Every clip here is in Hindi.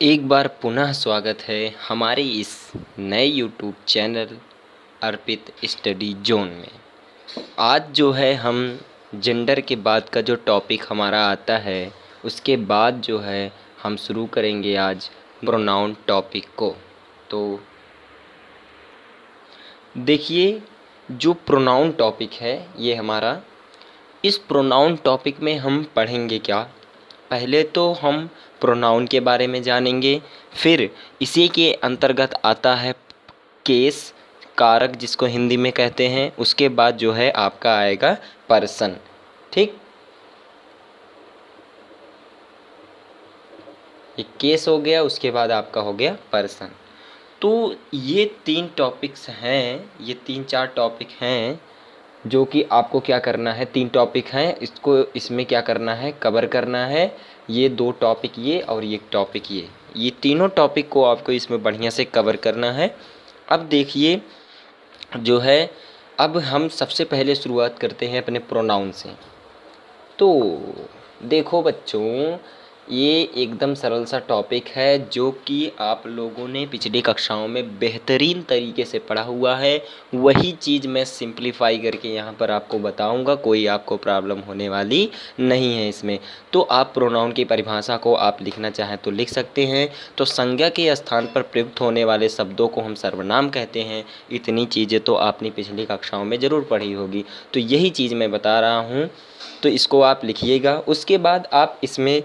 एक बार पुनः स्वागत है हमारे इस नए यूट्यूब चैनल अर्पित स्टडी जोन में। आज जो है हम जेंडर के बाद का जो टॉपिक हमारा आता है उसके बाद जो है हम शुरू करेंगे आज प्रोनाउन टॉपिक को। तो देखिए, जो प्रोनाउन टॉपिक है ये हमारा, इस प्रोनाउन टॉपिक में हम पढ़ेंगे क्या। पहले तो हम प्रोनाउन के बारे में जानेंगे, फिर इसी के अंतर्गत आता है केस, कारक जिसको हिंदी में कहते हैं। उसके बाद जो है आपका आएगा पर्सन। ठीक, ये केस हो गया, उसके बाद आपका हो गया पर्सन। तो ये तीन टॉपिक्स हैं, ये तीन चार टॉपिक हैं जो कि आपको क्या करना है। तीन टॉपिक हैं, इसको इसमें क्या करना है, कवर करना है। ये दो टॉपिक ये और ये टॉपिक ये तीनों टॉपिक को आपको इसमें बढ़िया से कवर करना है। अब देखिए जो है, अब हम सबसे पहले शुरुआत करते हैं अपने प्रोनाउन से। तो देखो बच्चों, ये एकदम सरल सा टॉपिक है जो कि आप लोगों ने पिछली कक्षाओं में बेहतरीन तरीके से पढ़ा हुआ है। वही चीज़ मैं सिंप्लीफाई करके यहाँ पर आपको बताऊँगा, कोई आपको प्रॉब्लम होने वाली नहीं है इसमें। तो आप प्रोनाउन की परिभाषा को आप लिखना चाहें तो लिख सकते हैं। तो संज्ञा के स्थान पर प्रयुक्त होने वाले शब्दों को हम सर्वनाम कहते हैं। इतनी चीज़ें तो आपने पिछली कक्षाओं में ज़रूर पढ़ी होगी, तो यही चीज़ मैं बता रहा हूँ। तो इसको आप लिखिएगा। उसके बाद आप इसमें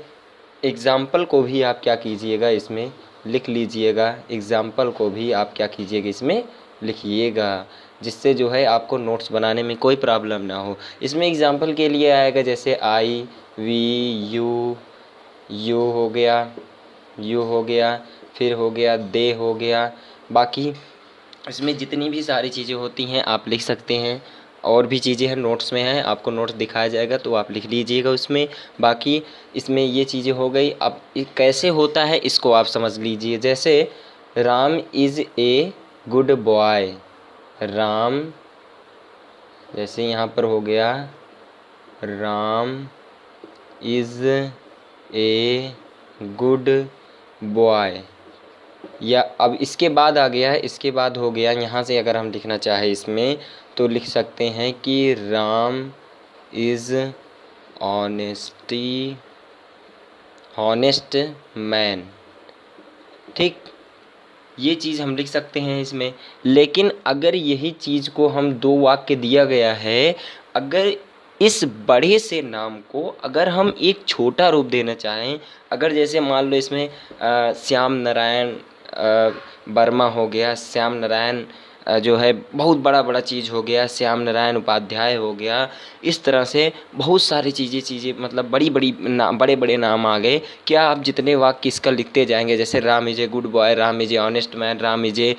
एग्ज़ाम्पल को भी आप क्या कीजिएगा, इसमें लिख लीजिएगा। एग्ज़ाम्पल को भी आप क्या कीजिएगा, इसमें लिखिएगा, जिससे जो है आपको नोट्स बनाने में कोई प्रॉब्लम ना हो। इसमें एग्ज़ाम्पल के लिए आएगा जैसे आई, वी, यू, यू हो गया, यू हो गया, फिर हो गया दे हो गया। बाकी इसमें जितनी भी सारी चीज़ें होती हैं आप लिख सकते हैं। और भी चीज़ें हैं, नोट्स में हैं, आपको नोट्स दिखाया जाएगा तो आप लिख लीजिएगा उसमें। बाकी इसमें ये चीज़ें हो गई। अब ये कैसे होता है इसको आप समझ लीजिए। जैसे Ram is a good boy, Ram, जैसे यहाँ पर हो गया Ram is a good boy, या अब इसके बाद आ गया है, इसके बाद हो गया, यहाँ से अगर हम लिखना चाहें इसमें तो लिख सकते हैं कि राम इज़ हॉनेस्ट मैन। ठीक, ये चीज़ हम लिख सकते हैं इसमें। लेकिन अगर यही चीज़ को हम दो वाक्य दिया गया है, अगर इस बड़े से नाम को अगर हम एक छोटा रूप देना चाहें, अगर जैसे मान लो इसमें श्याम नारायण वर्मा हो गया, श्याम नारायण जो है बहुत बड़ा बड़ा चीज़ हो गया, श्याम नारायण उपाध्याय हो गया। इस तरह से बहुत सारी चीज़ें मतलब बड़ी बड़ी बड़े बड़े नाम आ गए। क्या आप जितने वाक्य इसका लिखते जाएंगे, जैसे Ram is a good boy, Ram is a honest man, Ram is a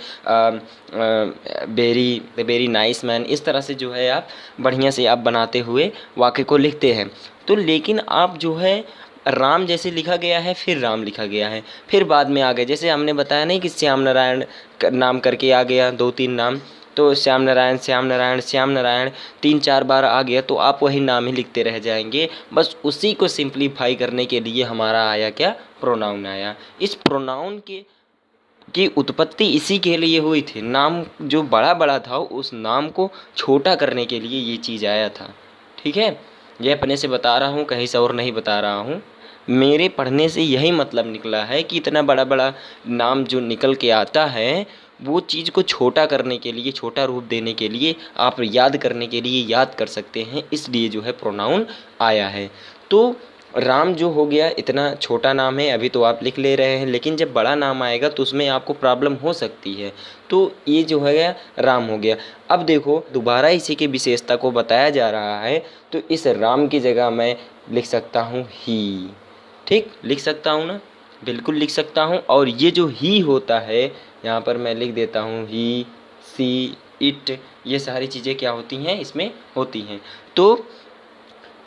very nice man, इस तरह से जो है आप बढ़िया से आप बनाते हुए वाक्य को लिखते हैं। तो लेकिन आप जो है राम जैसे लिखा गया है, फिर राम लिखा गया है, फिर बाद में आ गए, जैसे हमने बताया नहीं कि श्याम नारायण नाम करके आ गया, दो तीन नाम, तो श्याम नारायण श्याम नारायण श्याम नारायण तीन चार बार आ गया, तो आप वही नाम ही लिखते रह जाएंगे। बस उसी को सिंप्लीफाई करने के लिए हमारा आया क्या, प्रोनाउन आया। इस प्रोनाउन की उत्पत्ति इसी के लिए हुई थी। नाम जो बड़ा बड़ा था उस नाम को छोटा करने के लिए ये चीज़ आया था। ठीक है, ये अपने से बता रहा हूँ, कहीं से और नहीं बता रहा हूँ। मेरे पढ़ने से यही मतलब निकला है कि इतना बड़ा बड़ा नाम जो निकल के आता है, वो चीज़ को छोटा करने के लिए, छोटा रूप देने के लिए, आप याद करने के लिए याद कर सकते हैं, इसलिए जो है प्रोनाउन आया है। तो राम जो हो गया इतना छोटा नाम है, अभी तो आप लिख ले रहे हैं, लेकिन जब बड़ा नाम आएगा तो उसमें आपको प्रॉब्लम हो सकती है। तो ये जो है राम हो गया। अब देखो दोबारा इसी की विशेषता को बताया जा रहा है, तो इस राम की जगह मैं लिख सकता हूँ ही। ठीक, लिख सकता हूँ ना, बिल्कुल लिख सकता हूँ। और ये जो ही होता है यहाँ पर मैं लिख देता हूँ ही, सी, इट, ये सारी चीज़ें क्या होती हैं, इसमें होती हैं। तो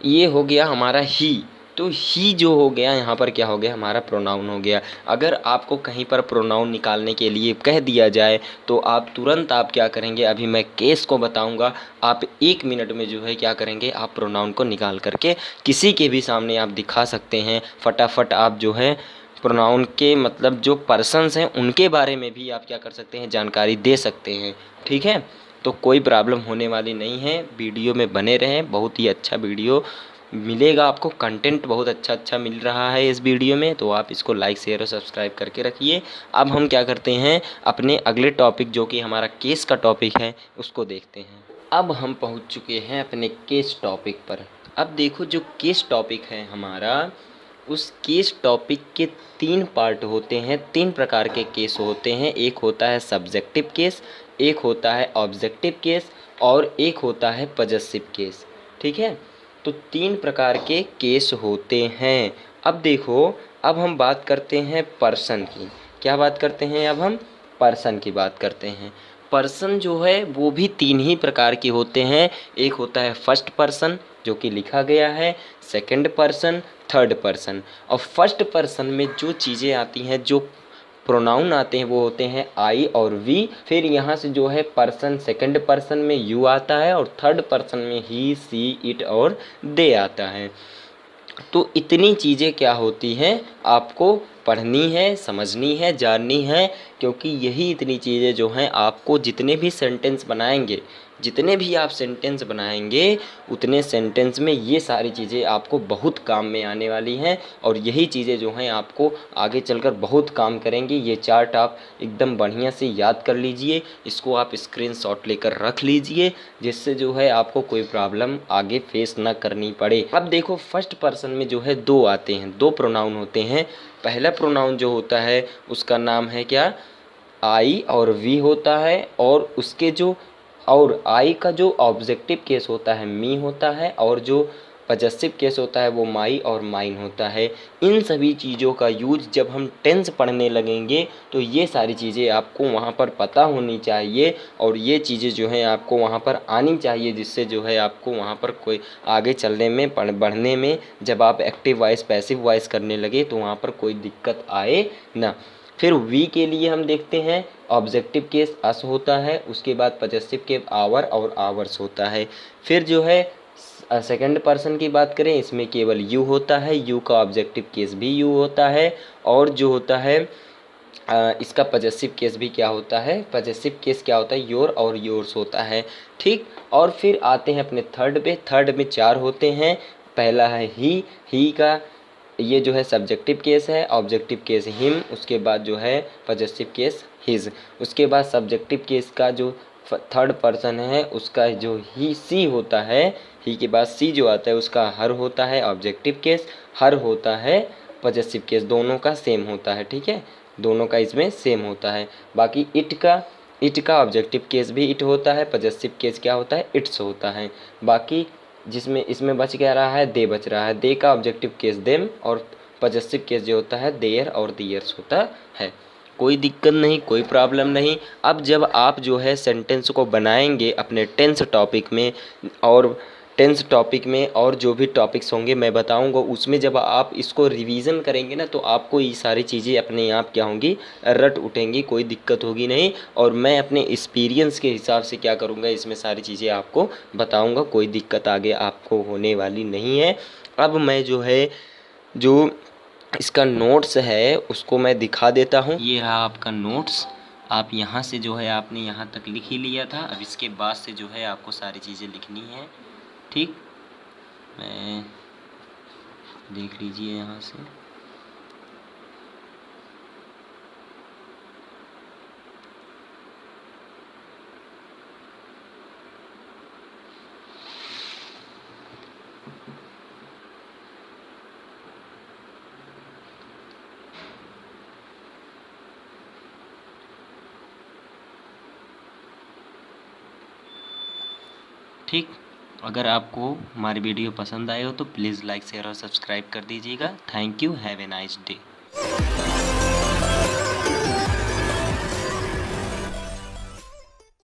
ये हो गया हमारा ही। तो ही जो हो गया यहाँ पर क्या हो गया, हमारा प्रोनाउन हो गया। अगर आपको कहीं पर प्रोनाउन निकालने के लिए कह दिया जाए तो आप तुरंत आप क्या करेंगे, अभी मैं केस को बताऊंगा, आप 1 मिनट में जो है क्या करेंगे, आप प्रोनाउन को निकाल करके किसी के भी सामने आप दिखा सकते हैं। फटाफट आप जो है प्रोनाउन के मतलब जो पर्सन्स हैं उनके बारे में भी आप क्या कर सकते हैं, जानकारी दे सकते हैं। ठीक है, तो कोई प्रॉब्लम होने वाली नहीं है। वीडियो में बने रहें, बहुत ही अच्छा वीडियो मिलेगा आपको, कंटेंट बहुत अच्छा मिल रहा है इस वीडियो में, तो आप इसको लाइक शेयर और सब्सक्राइब करके रखिए। अब हम क्या करते हैं, अपने अगले टॉपिक जो कि हमारा केस का टॉपिक है उसको देखते हैं। अब हम पहुंच चुके हैं अपने केस टॉपिक पर। अब देखो जो केस टॉपिक है हमारा, उस केस टॉपिक के 3 पार्ट होते हैं, 3 प्रकार के केस होते हैं। एक होता है सब्जेक्टिव केस, एक होता है ऑब्जेक्टिव केस और एक होता है पजेसिव केस। ठीक है, तो 3 प्रकार के केस होते हैं। अब देखो, अब हम बात करते हैं पर्सन की। क्या बात करते हैं, अब हम पर्सन की बात करते हैं। पर्सन जो है वो भी 3 ही प्रकार के होते हैं। एक होता है फर्स्ट पर्सन जो कि लिखा गया है, सेकंड पर्सन, थर्ड पर्सन। और फर्स्ट पर्सन में जो चीज़ें आती हैं, जो प्रोनाउन आते हैं वो होते हैं आई और वी। फिर यहाँ से जो है पर्सन सेकंड पर्सन में यू आता है और थर्ड पर्सन में ही, सी, इट और दे आता है। तो इतनी चीज़ें क्या होती हैं, आपको पढ़नी है, समझनी है, जाननी है, क्योंकि यही इतनी चीज़ें जो हैं आपको जितने भी सेंटेंस बनाएंगे, जितने भी आप सेंटेंस बनाएंगे उतने सेंटेंस में ये सारी चीज़ें आपको बहुत काम में आने वाली हैं। और यही चीज़ें जो हैं आपको आगे चलकर बहुत काम करेंगी। ये चार्ट आप एकदम बढ़िया से याद कर लीजिए, इसको आप स्क्रीनशॉट लेकर रख लीजिए, जिससे जो है आपको कोई प्रॉब्लम आगे फेस ना करनी पड़े। अब देखो फर्स्ट पर्सन में जो है 2 आते हैं, 2 प्रोनाउन होते हैं। पहला प्रोनाउन जो होता है उसका नाम है क्या, आई और वी होता है, और उसके जो और आई का जो ऑब्जेक्टिव केस होता है मी होता है, और जो पजेसिव केस होता है वो माई और माइन होता है। इन सभी चीज़ों का यूज जब हम टेंस पढ़ने लगेंगे तो ये सारी चीज़ें आपको वहाँ पर पता होनी चाहिए, और ये चीज़ें जो हैं आपको वहाँ पर आनी चाहिए, जिससे जो है आपको वहाँ पर कोई आगे चलने में बढ़ने में जब आप एक्टिव वॉइस पैसिव वॉइस करने लगे तो वहाँ पर कोई दिक्कत आए ना। फिर वी के लिए हम देखते हैं ऑब्जेक्टिव केस अस होता है, उसके बाद पजेसिव के आवर और आवर्स होता है। फिर जो है सेकंड पर्सन की बात करें, इसमें केवल यू होता है, यू का ऑब्जेक्टिव केस भी यू होता है, और जो होता है इसका पजेसिव केस भी क्या होता है, पजेसिव केस क्या होता है, योर और योर्स होता है। ठीक, और फिर आते हैं अपने थर्ड पे। थर्ड में 4 होते हैं। पहला है ही का ये जो है सब्जेक्टिव केस है, ऑब्जेक्टिव केस हिम, उसके बाद जो है पजेसिव केस हिज। उसके बाद सब्जेक्टिव केस का जो थर्ड पर्सन है उसका जो ही सी होता है, ही के बाद सी जो आता है उसका हर होता है ऑब्जेक्टिव केस, हर होता है पजेसिव केस, दोनों का सेम होता है। ठीक है, दोनों का इसमें सेम होता है। बाकी इट का ऑब्जेक्टिव केस भी इट होता है, पजेसिव केस क्या होता है, इट्स होता है। बाकी जिसमें इसमें बच क्या रहा है, दे बच रहा है। दे का ऑब्जेक्टिव केस देम, और पजेसिव केस जो होता है देयर और दियर्स होता है। कोई दिक्कत नहीं, कोई प्रॉब्लम नहीं। अब जब आप जो है सेंटेंस को बनाएंगे अपने टेंस टॉपिक में, और टेंस टॉपिक में और जो भी टॉपिक्स होंगे मैं बताऊंगा, उसमें जब आप इसको रिवीजन करेंगे ना तो आपको ये सारी चीज़ें अपने आप क्या होंगी, रट उठेंगी, कोई दिक्कत होगी नहीं। और मैं अपने एक्सपीरियंस के हिसाब से क्या करूँगा, इसमें सारी चीज़ें आपको बताऊँगा, कोई दिक्कत आगे आपको होने वाली नहीं है। अब मैं जो है जो इसका नोट्स है उसको मैं दिखा देता हूँ। ये रहा आपका नोट्स। आप यहाँ से जो है आपने यहाँ तक लिख ही लिया था, अब इसके बाद से जो है आपको सारी चीज़ें लिखनी है। ठीक, मैं देख लीजिए यहाँ से। ठीक, अगर आपको हमारी वीडियो पसंद आए हो तो प्लीज़ लाइक शेयर और सब्सक्राइब कर दीजिएगा। Thank you, have a nice day.